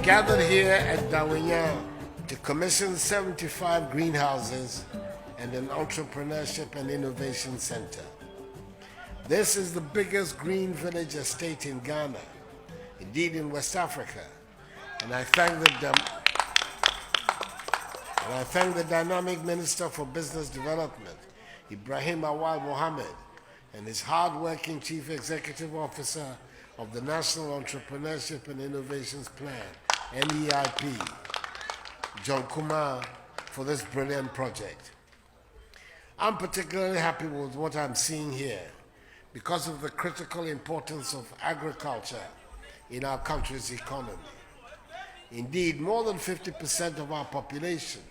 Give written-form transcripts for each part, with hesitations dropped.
gathered here at Dawinya to commission 75 greenhouses and an entrepreneurship and innovation center. This is the biggest green village estate in Ghana, indeed in West Africa, and I thank the dynamic Minister for Business Development, Ibrahim Awal Mohammed, and his hard-working Chief Executive Officer of the National Entrepreneurship and Innovations Plan, NEIP, John Kumar, for this brilliant project. I'm particularly happy with what I'm seeing here because of the critical importance of agriculture in our country's economy. Indeed, more than 50% of our population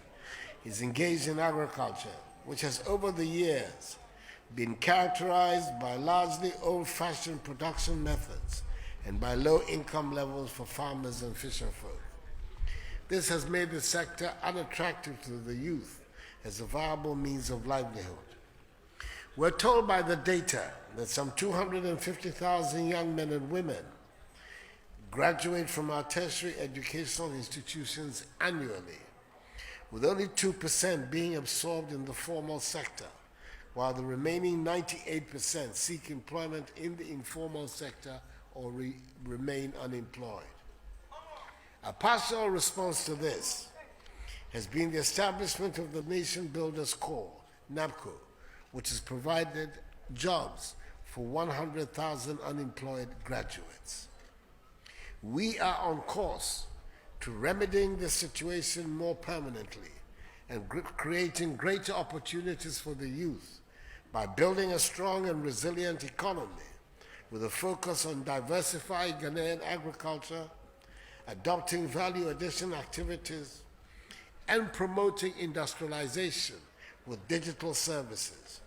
is engaged in agriculture, which has over the years been characterized by largely old-fashioned production methods and by low income levels for farmers and fisherfolk. This has made the sector unattractive to the youth as a viable means of livelihood. We're told by the data that some 250,000 young men and women graduate from our tertiary educational institutions annually, with only 2% being absorbed in the formal sector, while the remaining 98% seek employment in the informal sector or remain unemployed. A partial response to this has been the establishment of the Nation Builders Corps, NABCO, which has provided jobs for 100,000 unemployed graduates. We are on course to remedying the situation more permanently and creating greater opportunities for the youth by building a strong and resilient economy with a focus on diversifying Ghanaian agriculture, adopting value addition activities, and promoting industrialization with digital services,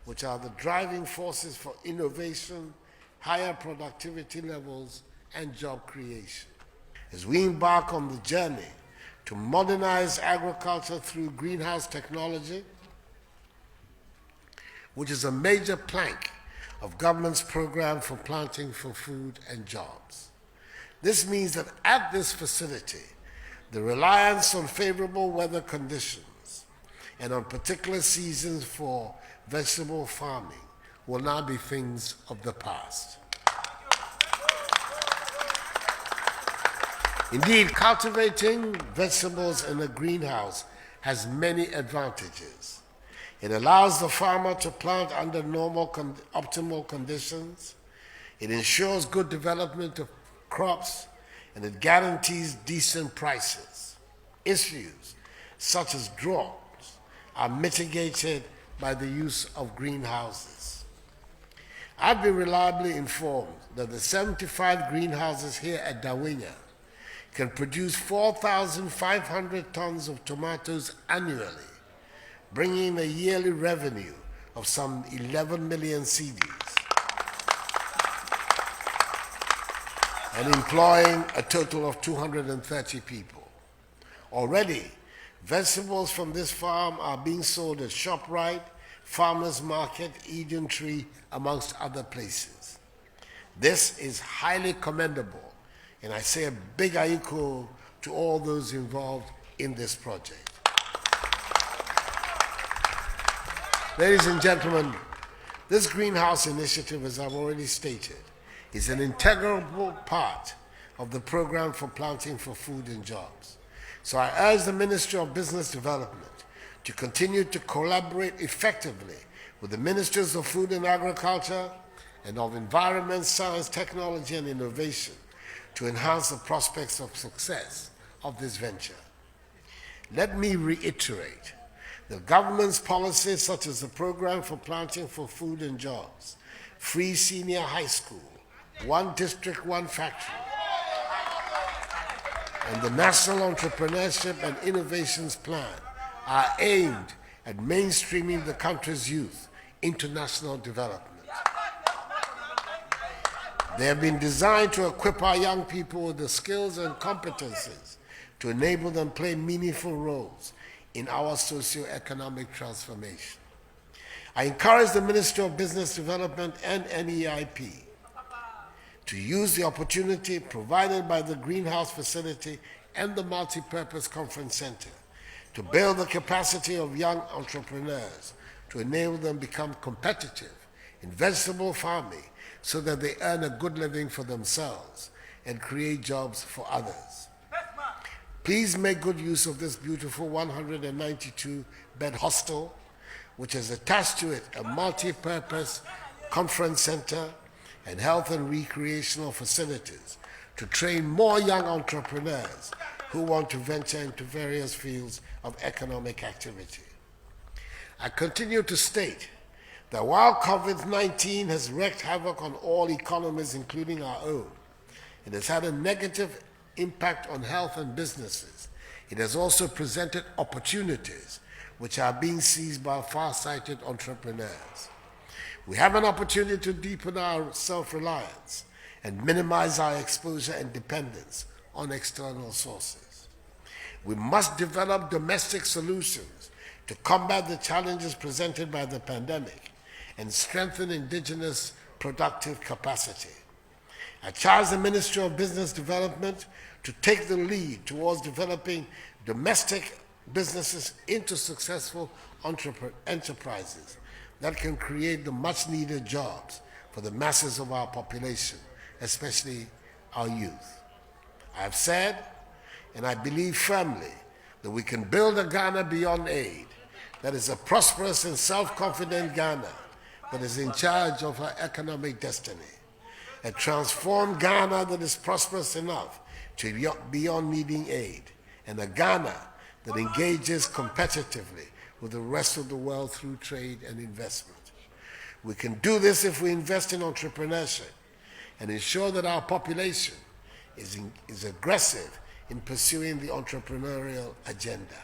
which are the driving forces for innovation, higher productivity levels, and job creation. As we embark on the journey to modernize agriculture through greenhouse technology, which is a major plank of government's program for planting for food and jobs. This means that at this facility, the reliance on favorable weather conditions and on particular seasons for vegetable farming will now be things of the past. Indeed, cultivating vegetables in a greenhouse has many advantages. It allows the farmer to plant under optimal conditions. It ensures good development of crops, and it guarantees decent prices. Issues such as droughts are mitigated by the use of greenhouses. I've been reliably informed that the 75 greenhouses here at Dawinya can produce 4,500 tons of tomatoes annually, bringing a yearly revenue of some 11 million cedis and employing a total of 230 people. Already, vegetables from this farm are being sold at ShopRite, Farmers Market, Eden Tree, amongst other places. This is highly commendable, and I say a big aiko to all those involved in this project. Ladies and gentlemen, this greenhouse initiative, as I've already stated, is an integral part of the program for planting for food and jobs. So I urge the Ministry of Business Development to continue to collaborate effectively with the Ministries of Food and Agriculture and of Environment, Science, Technology and Innovation to enhance the prospects of success of this venture. Let me reiterate, the government's policies such as the Program for Planting for Food and Jobs, Free Senior High School, One District, One Factory, and the National Entrepreneurship and Innovations Plan are aimed at mainstreaming the country's youth into national development. They have been designed to equip our young people with the skills and competencies to enable them play meaningful roles in our socio-economic transformation. I encourage the Ministry of Business Development and NEIP to use the opportunity provided by the greenhouse facility and the multi-purpose conference center to build the capacity of young entrepreneurs to enable them become competitive in vegetable farming so that they earn a good living for themselves and create jobs for others. Please make good use of this beautiful 192-bed hostel, which has attached to it a multi-purpose conference center and health and recreational facilities to train more young entrepreneurs who want to venture into various fields of economic activity. I continue to state that while COVID-19 has wreaked havoc on all economies, including our own, it has had a negative impact on health and businesses. It has also presented opportunities which are being seized by far-sighted entrepreneurs. We have an opportunity to deepen our self-reliance and minimize our exposure and dependence on external sources. We must develop domestic solutions to combat the challenges presented by the pandemic and strengthen indigenous productive capacity. I charge the Ministry of Business Development to take the lead towards developing domestic businesses into successful enterprises that can create the much-needed jobs for the masses of our population, especially our youth. I have said, and I believe firmly, that we can build a Ghana beyond aid, that is a prosperous and self-confident Ghana that is in charge of her economic destiny, a transformed Ghana that is prosperous enough to be beyond needing aid, and a Ghana that engages competitively with the rest of the world through trade and investment. We can do this if we invest in entrepreneurship and ensure that our population is aggressive in pursuing the entrepreneurial agenda.